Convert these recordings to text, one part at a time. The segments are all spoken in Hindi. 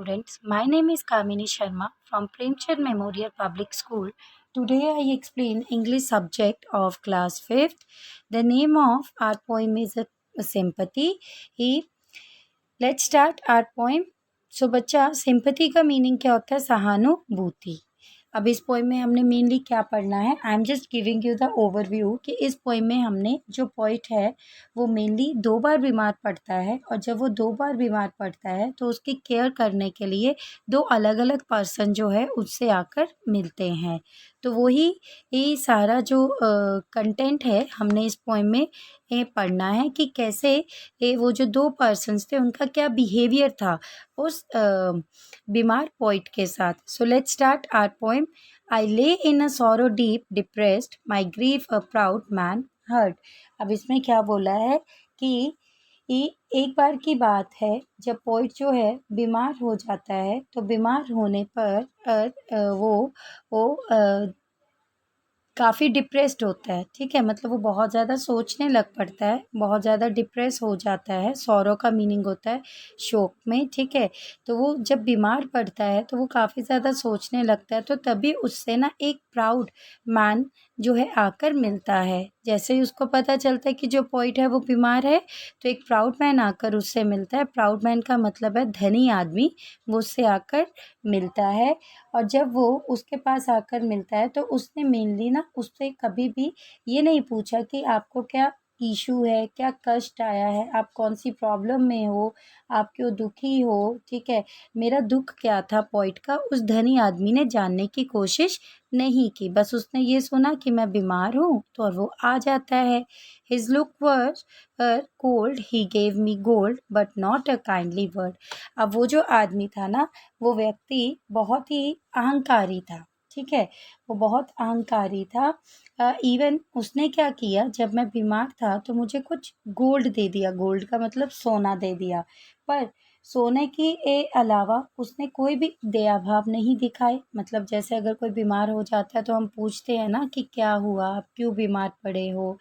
students. My name is Kamini Sharma from Premchand Memorial Public School. Today I explain English subject of class 5th. The name of our poem is a sympathy. Let's start our poem. So बच्चा सिंपैथी का मीनिंग क्या होता है? सहानुभूति. अब इस पोइम में हमने मेनली क्या पढ़ना है? I am just giving you the overview कि इस पोइम में हमने जो पोइट है वो मेनली 2 बार बीमार पड़ता है, और जब वो 2 बार बीमार पड़ता है तो उसकी केयर करने के लिए 2 अलग-अलग पर्सन जो है उससे आकर मिलते हैं. तो वही ये सारा जो कंटेंट है हमने इस पोइम में पढ़ना है कि कैसे वो जो 2 पर्सन्स थे उनका क्या बिहेवियर था उस बीमार पोइट के साथ. So let's start our poem. I lay in a sorrow deep depressed my grief a proud man heard. अब इसमें क्या बोला है कि एक बार की बात है जब पोइट जो है बीमार हो जाता है, तो बीमार होने पर वो काफ़ी डिप्रेस्ड होता है. ठीक है, मतलब वो बहुत ज़्यादा सोचने लग पड़ता है, बहुत ज़्यादा डिप्रेस हो जाता है. सॉरो का मीनिंग होता है शोक में. ठीक है, तो वो जब बीमार पड़ता है तो वो काफ़ी ज़्यादा सोचने लगता है. तो तभी उससे ना एक प्राउड मैन जो है आकर मिलता है. जैसे ही उसको पता चलता है कि जो पोइट है वो बीमार है, तो एक प्राउड मैन आकर उससे मिलता है. प्राउड मैन का मतलब है धनी आदमी. वो उससे आकर मिलता है, और जब वो उसके पास आकर मिलता है तो उसने मेनली ना उससे कभी भी ये नहीं पूछा कि आपको क्या इशू है, क्या कष्ट आया है, आप कौन सी प्रॉब्लम में हो, आप क्यों दुखी हो. ठीक है, मेरा दुख क्या था पोइट का, उस धनी आदमी ने जानने की कोशिश नहीं की. बस उसने ये सुना कि मैं बीमार हूँ तो और वो आ जाता है. His look was cold, he gave me gold but not a kindly word. अब वो जो आदमी था ना, वो व्यक्ति बहुत ही अहंकारी था. ठीक है, वो बहुत अहंकारी था. इवन उसने क्या किया, जब मैं बीमार था तो मुझे कुछ गोल्ड दे दिया. गोल्ड का मतलब सोना दे दिया. पर सोने के अलावा उसने कोई भी दया भाव नहीं दिखाए. मतलब जैसे अगर कोई बीमार हो जाता है तो हम पूछते हैं ना कि क्या हुआ, आप क्यों बीमार पड़े हो,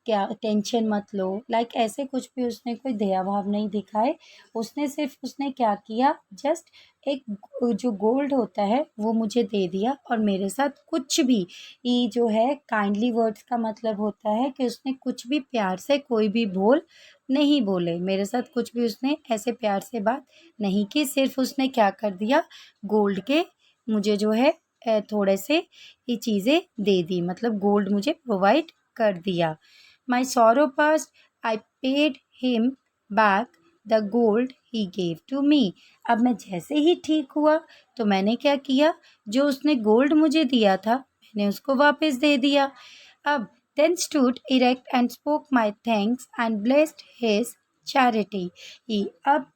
क्या टेंशन मत लो. लाइक ऐसे कुछ भी उसने कोई दया भाव नहीं दिखाए. उसने क्या किया, जस्ट एक जो गोल्ड होता है वो मुझे दे दिया, और मेरे साथ कुछ भी, ये जो है काइंडली वर्ड्स का मतलब होता है कि उसने कुछ भी प्यार से कोई भी बोल नहीं बोले. मेरे साथ कुछ भी उसने ऐसे प्यार से बात नहीं की. सिर्फ उसने क्या कर दिया, गोल्ड के मुझे जो है थोड़े से ये चीज़ें दे दी. मतलब गोल्ड मुझे प्रोवाइड कर दिया. My sorrow past, I paid him back the gold he gave to me. अब मैं जैसे ही ठीक हुआ तो मैंने क्या किया, जो उसने गोल्ड मुझे दिया था मैंने उसको वापस दे दिया. अब then stood erect and spoke my thanks and blessed his charity. अब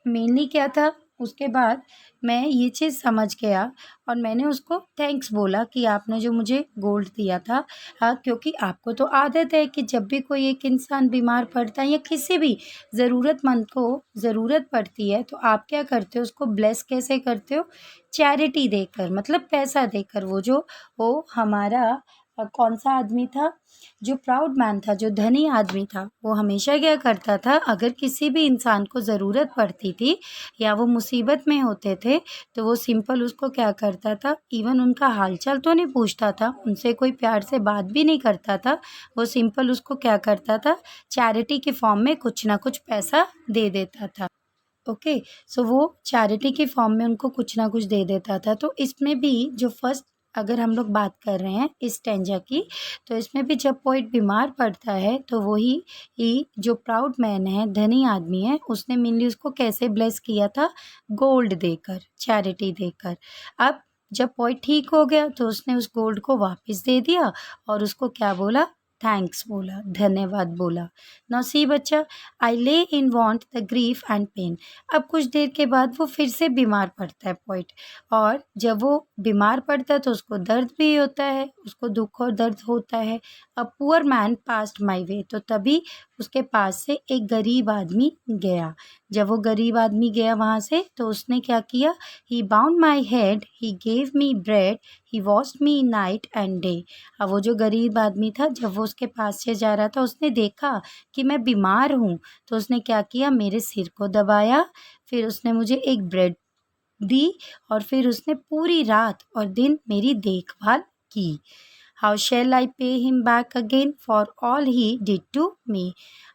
मेनली क्या था, उसके बाद मैं ये चीज़ समझ गया और मैंने उसको थैंक्स बोला कि आपने जो मुझे गोल्ड दिया था. क्योंकि आपको तो आदत है कि जब भी कोई एक इंसान बीमार पड़ता है या किसी भी ज़रूरतमंद को ज़रूरत पड़ती है, तो आप क्या करते हो, उसको ब्लेस कैसे करते हो, चैरिटी देकर, मतलब पैसा देकर. वो हमारा कौन सा आदमी था, जो प्राउड मैन था, जो धनी आदमी था, वो हमेशा क्या करता था, अगर किसी भी इंसान को ज़रूरत पड़ती थी या वो मुसीबत में होते थे, तो वो सिंपल उसको क्या करता था, इवन उनका हालचाल तो नहीं पूछता था, उनसे कोई प्यार से बात भी नहीं करता था. वो सिंपल उसको क्या करता था, चैरिटी के फॉर्म में कुछ ना कुछ पैसा दे देता था. ओके, सो वो चैरिटी के फॉर्म में उनको कुछ ना कुछ दे देता था. तो इसमें भी जो फर्स्ट, अगर हम लोग बात कर रहे हैं इस स्टैंजा की, तो इसमें भी जब पोइट बीमार पड़ता है तो वही जो प्राउड मैन है, धनी आदमी है, उसने मेनली उसको कैसे ब्लेस किया था, गोल्ड देकर, चैरिटी देकर. अब जब पोइट ठीक हो गया तो उसने उस गोल्ड को वापस दे दिया और उसको क्या बोला, थैंक्स बोला, धन्यवाद बोला. नाउ सी बच्चा, I lay in want the grief and pain. अब कुछ देर के बाद वो फिर से बीमार पड़ता है पोइट, और जब वो बीमार पड़ता है तो उसको दर्द भी होता है, उसको दुख और दर्द होता है. A poor man passed my way. तो तभी उसके पास से एक गरीब आदमी गया. जब वो गरीब आदमी गया वहाँ से, तो उसने क्या किया, he bound my head, he gave me bread, he washed me night and day. अब वो जो गरीब आदमी था, जब वो उसके पास से जा रहा था, उसने देखा कि मैं बीमार हूँ, तो उसने क्या किया, मेरे सिर को दबाया, फिर उसने मुझे एक ब्रेड दी और फिर उसने पूरी रात और दिन मेरी देखभाल की। How shall I pay him back again for all he did to me.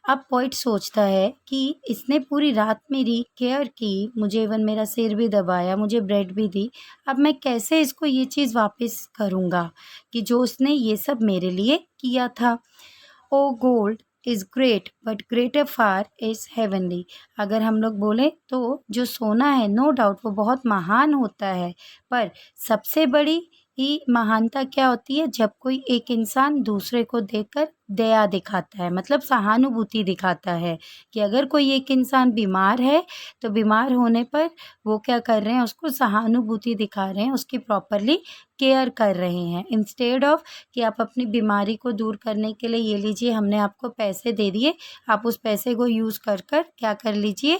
अब पोइट सोचता है कि इसने पूरी रात मेरी केयर की, मुझे इवन मेरा सिर भी दबाया, मुझे ब्रेड भी दी। अब मैं कैसे इसको ये चीज़ वापस करूँगा कि जो उसने ये सब मेरे लिए किया था। Oh gold is great but greater far is heavenly. अगर हम लोग बोलें तो जो सोना है नो डाउट वो बहुत महान होता है, पर सबसे बड़ी ही महानता क्या होती है जब कोई एक इंसान दूसरे को देखकर दया दिखाता है, मतलब सहानुभूति दिखाता है कि अगर कोई एक इंसान बीमार है तो बीमार होने पर वो क्या कर रहे हैं, उसको सहानुभूति दिखा रहे हैं, उसकी प्रॉपरली केयर कर रहे हैं। इंस्टेड ऑफ कि आप अपनी बीमारी को दूर करने के लिए ये लीजिए हमने आपको पैसे दे दिए, आप उस पैसे को यूज़ कर क्या कर लीजिए,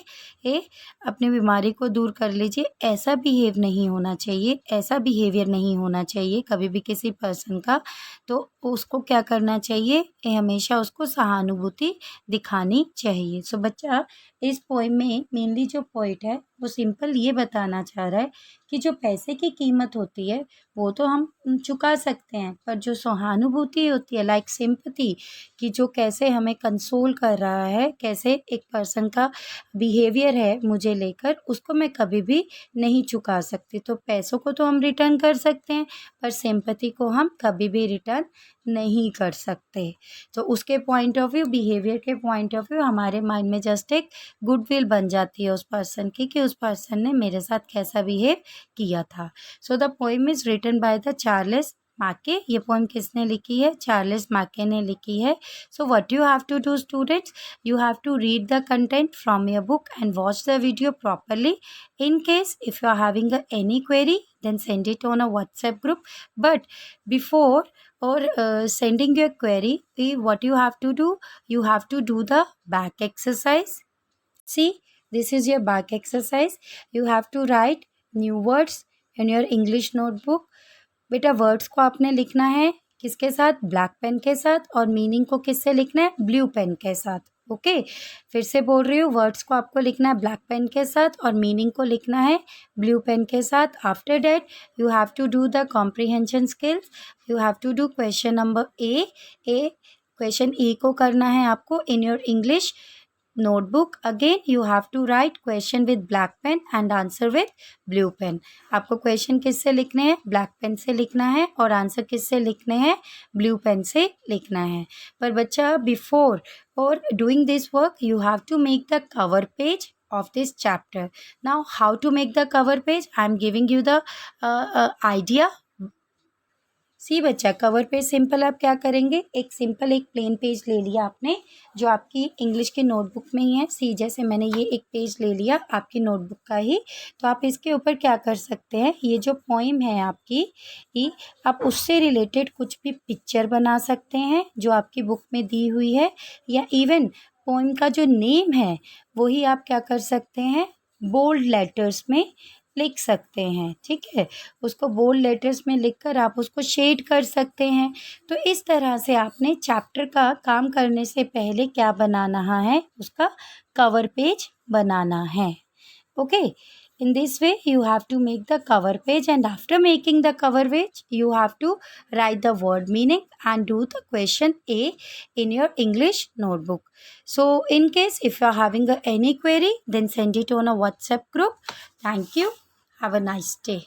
अपनी बीमारी को दूर कर लीजिए। ऐसा बिहेव नहीं होना चाहिए, ऐसा बिहेवियर नहीं होना चाहिए कभी भी किसी पर्सन का। तो उसको क्या करना चाहिए, हमेशा उसको सहानुभूति दिखानी चाहिए। सो बच्चा, इस पोएम में मेनली जो पोएट है वो सिंपल ये बताना चाह रहा है कि जो पैसे की कीमत होती है वो तो हम चुका सकते हैं, पर जो सहानुभूति होती है लाइक सिंपैथी, कि जो कैसे हमें कंसोल कर रहा है, कैसे एक पर्सन का बिहेवियर है मुझे लेकर, उसको मैं कभी भी नहीं चुका सकती। तो पैसों को तो हम रिटर्न कर सकते हैं, पर सिंपैथी को हम कभी भी रिटर्न नहीं कर सकते। तो उसके पॉइंट ऑफ व्यू, बिहेवियर के पॉइंट ऑफ व्यू हमारे माइंड में जस्ट एक गुडविल बन जाती है उस पर्सन की कि उस पर्सन ने मेरे साथ कैसा बिहेव किया था। So the poem is written by the Charles Mackay. ये पोएम किसने लिखी है, चार्ल्स माके ने लिखी है। So what you have to do students, you have to read the content from your book and watch the video properly. In case if you are having any query, then send it on a WhatsApp group. But before or sending your query, what you have to do, you have to do the back exercise. See, this is your back exercise. You have to write new words in your English notebook. बेटा वर्ड्स को आपने लिखना है किसके साथ, ब्लैक पेन के साथ, और मीनिंग को किससे लिखना है, ब्लू पेन के साथ। ओके, फिर से बोल रही हूँ, वर्ड्स को आपको लिखना है ब्लैक पेन के साथ और मीनिंग को लिखना है ब्लू पेन के साथ। After that you have to do the comprehension skills. You have to do question number A question A को करना है आपको in your English notebook. Again you have to write question with black pen and answer with blue pen. आपको क्वेश्चन किससे लिखने हैं, ब्लैक पेन से लिखना है, और आंसर किससे लिखने हैं, ब्लू पेन से लिखना है। पर बच्चा, before or doing this work you have to make the cover page of this chapter. Now how to make the cover page, I am giving you the idea. सी बच्चा, कवर पेज सिंपल आप क्या करेंगे, एक सिंपल एक प्लेन पेज ले लिया आपने जो आपकी इंग्लिश की नोटबुक में ही है। सी जैसे मैंने ये एक पेज ले लिया आपकी नोटबुक का ही, तो आप इसके ऊपर क्या कर सकते हैं, ये जो पोइम है आपकी ये, आप उससे रिलेटेड कुछ भी पिक्चर बना सकते हैं जो आपकी बुक में दी हुई है, या इवन पोइम का जो नेम है वही आप क्या कर सकते हैं, बोल्ड लेटर्स में लिख सकते हैं। ठीक है, उसको बोल्ड लेटर्स में लिखकर आप उसको शेड कर सकते हैं। तो इस तरह से आपने चैप्टर का काम करने से पहले क्या बनाना है, उसका कवर पेज बनाना है। Okay, in this way you have to make the cover page, and after making the cover page you have to write the word meaning and do the question A in your English notebook. So in case if you are having any query, then send it on a WhatsApp group. Thank you. Have a nice day.